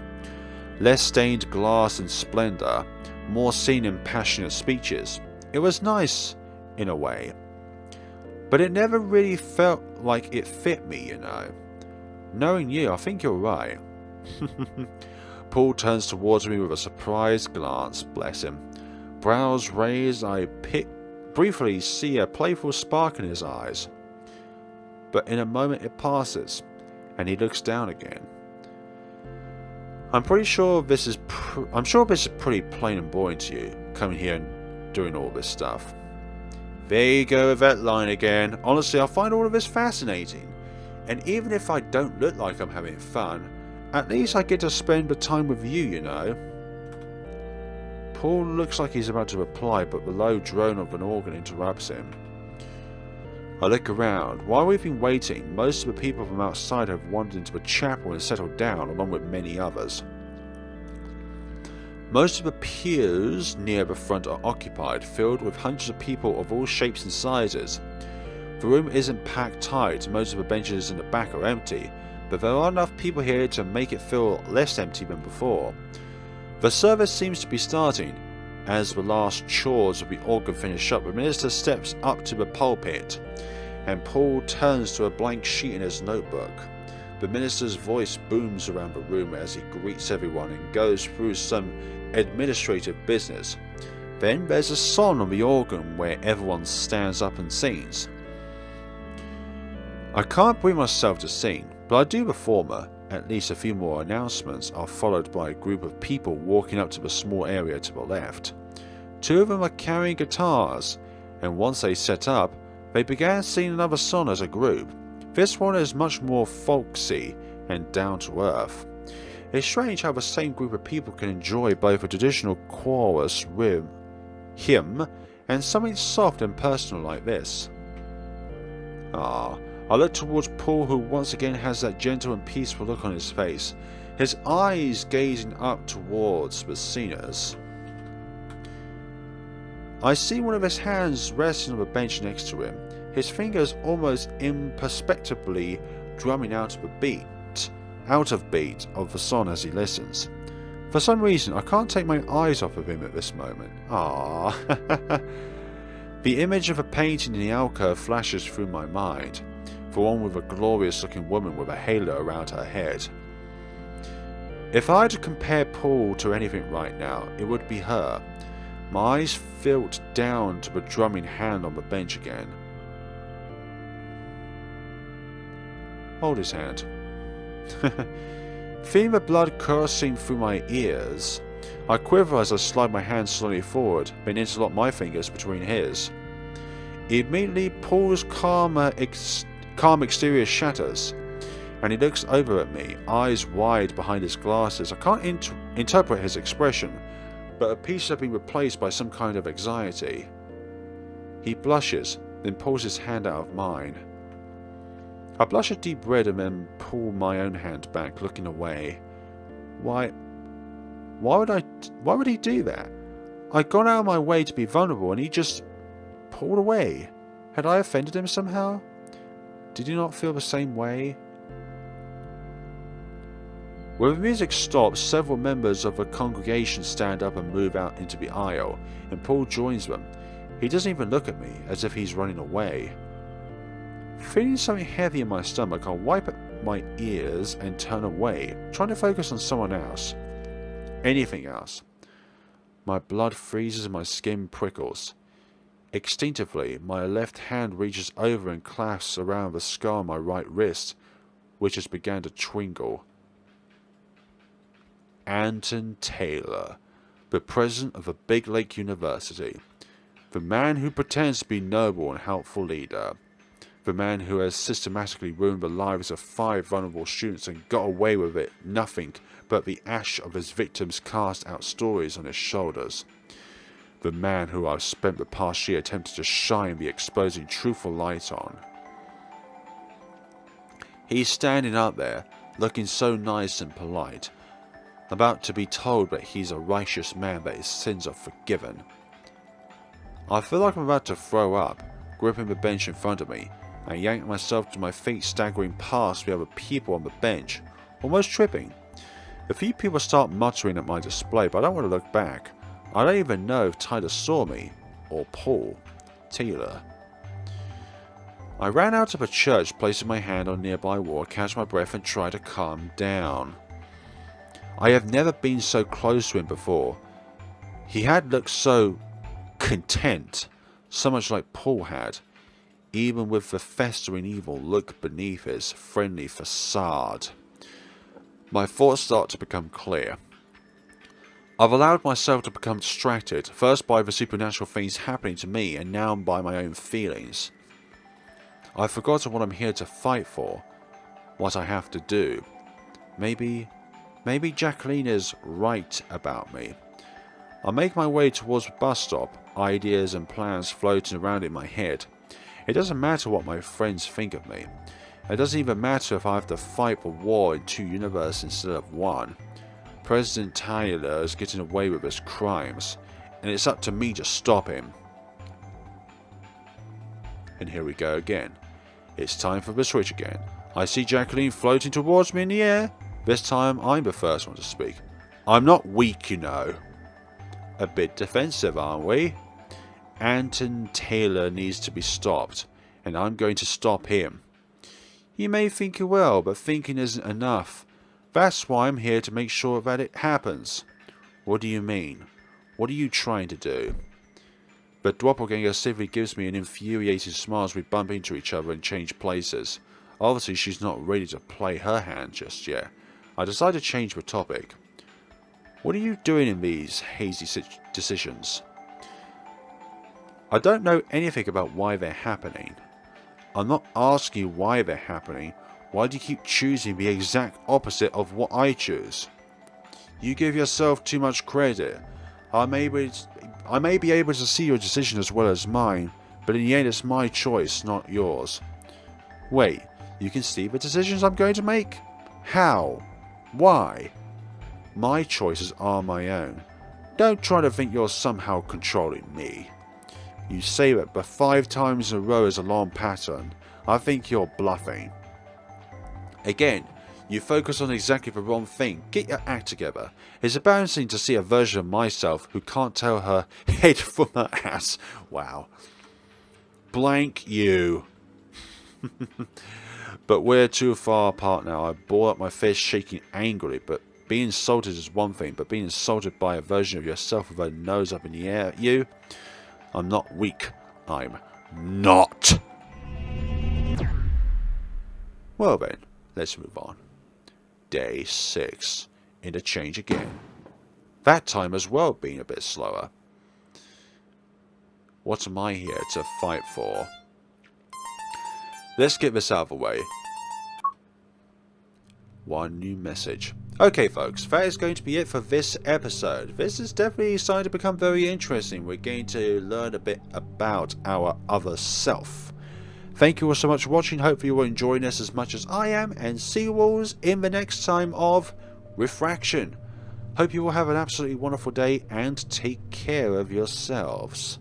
S1: Less stained glass and splendour, more seen and passionate speeches. It was nice, in a way. But it never really felt like it fit me, you know. Knowing you, I think you're right. Paul turns towards me with a surprised glance, bless him. Brows raised, I briefly see a playful spark in his eyes. But in a moment it passes, and he looks down again. I'm sure this is pretty plain and boring to you, coming here and doing all this stuff. There you go with that line again. Honestly, I find all of this fascinating. And even if I don't look like I'm having fun, at least I get to spend the time with you, you know. Paul looks like he's about to reply, but the low drone of an organ interrupts him. I look around. While we've been waiting, most of the people from outside have wandered into the chapel and settled down, along with many others. Most of the pews near the front are occupied, filled with hundreds of people of all shapes and sizes. The room isn't packed tight, most of the benches in the back are empty, but there are enough people here to make it feel less empty than before. The service seems to be starting. As the last chores of the organ finish up, the minister steps up to the pulpit, and Paul turns to a blank sheet in his notebook. The minister's voice booms around the room as he greets everyone and goes through some administrative business. Then there's a song on the organ where everyone stands up and sings. I can't bring myself to sing, but I do the former. At least a few more announcements are followed by a group of people walking up to the small area to the left. Two of them are carrying guitars, and once they set up, they began singing another song as a group. This one is much more folksy and down to earth. It's strange how the same group of people can enjoy both a traditional chorus hymn and something soft and personal like this. I look towards Paul, who once again has that gentle and peaceful look on his face, his eyes gazing up towards the singers. I see one of his hands resting on the bench next to him, his fingers almost imperceptibly drumming out of beat of the song as he listens. For some reason, I can't take my eyes off of him at this moment. The image of a painting in the alcove flashes through my mind, the one with a glorious-looking woman with a halo around her head. If I had to compare Paul to anything right now, it would be her. My eyes filled down to the drumming hand on the bench again. Hold his hand. Feeling the blood coursing through my ears, I quiver as I slide my hand slowly forward, then interlock my fingers between his. Immediately, Paul's calm exterior shatters, and he looks over at me, eyes wide behind his glasses. I can't interpret his expression, but appears to have been replaced by some kind of anxiety. He blushes, then pulls his hand out of mine. I blush a deep red and then pull my own hand back, looking away. Why would he do that? I'd gone out of my way to be vulnerable and he just pulled away. Had I offended him somehow? Did he not feel the same way? When the music stops, several members of the congregation stand up and move out into the aisle, and Paul joins them. He doesn't even look at me, as if he's running away. Feeling something heavy in my stomach, I wipe at my ears and turn away, trying to focus on someone else. Anything else. My blood freezes and my skin prickles. Instinctively, my left hand reaches over and clasps around the scar on my right wrist, which has begun to twinkle. Anton Taylor, the president of a Big Lake University. The man who pretends to be noble and helpful leader. The man who has systematically ruined the lives of 5 vulnerable students and got away with it nothing but the ash of his victims' cast out stories on his shoulders. The man who I've spent the past year attempting to shine the exposing truthful light on. He's standing up there, looking so nice and polite, about to be told that he's a righteous man, that his sins are forgiven. I feel like I'm about to throw up, gripping the bench in front of me, and yank myself to my feet, staggering past the other people on the bench, almost tripping. A few people start muttering at my display, but I don't want to look back. I don't even know if Tyler saw me, or Paul Taylor. I ran out of a church, placing my hand on a nearby wall, catch my breath and try to calm down. I have never been so close to him before. He had looked so content, so much like Paul had, even with the festering evil look beneath his friendly facade. My thoughts start to become clear. I've allowed myself to become distracted, first by the supernatural things happening to me and now by my own feelings. I've forgotten what I'm here to fight for, what I have to do. Maybe Jacqueline is right about me. I make my way towards the bus stop, ideas and plans floating around in my head. It doesn't matter what my friends think of me. It doesn't even matter if I have to fight the war in 2 universes instead of 1. President Tyler is getting away with his crimes, and it's up to me to stop him. And here we go again. It's time for the switch again. I see Jacqueline floating towards me in the air. This time I'm the first one to speak. I'm not weak, you know. A bit defensive, aren't we? Anton Taylor needs to be stopped, and I'm going to stop him. You may think you will, but thinking isn't enough. That's why I'm here to make sure that it happens. What do you mean? What are you trying to do? The doppelganger simply gives me an infuriated smile as we bump into each other and change places. Obviously she's not ready to play her hand just yet. I decide to change the topic. What are you doing in these hazy decisions? I don't know anything about why they're happening. I'm not asking you why they're happening. Why do you keep choosing the exact opposite of what I choose? You give yourself too much credit. I may be able to see your decision as well as mine, but in the end it's my choice, not yours. Wait, you can see the decisions I'm going to make? How? Why? My choices are my own. Don't try to think you're somehow controlling me. You say that, but 5 times in a row is a long pattern. I think you're bluffing. Again, you focus on exactly the wrong thing. Get your act together. It's embarrassing to see a version of myself who can't tell her head from her ass. Wow. Blank you. But we're too far apart now. I ball up my fist, shaking angrily, but being insulted is one thing, but being insulted by a version of yourself with a nose up in the air at you? I'm not weak. I'm not. Well then, let's move on. Day 6. Interchange again. That time as well being a bit slower. What am I here to fight for? Let's get this out of the way. One new message. Okay folks, that is going to be it for this episode. This is definitely starting to become very interesting. We're going to learn a bit about our other self. Thank you all so much for watching. Hopefully you're enjoying this as much as I am. And see you all in the next time of Refraction. Hope you all have an absolutely wonderful day and take care of yourselves.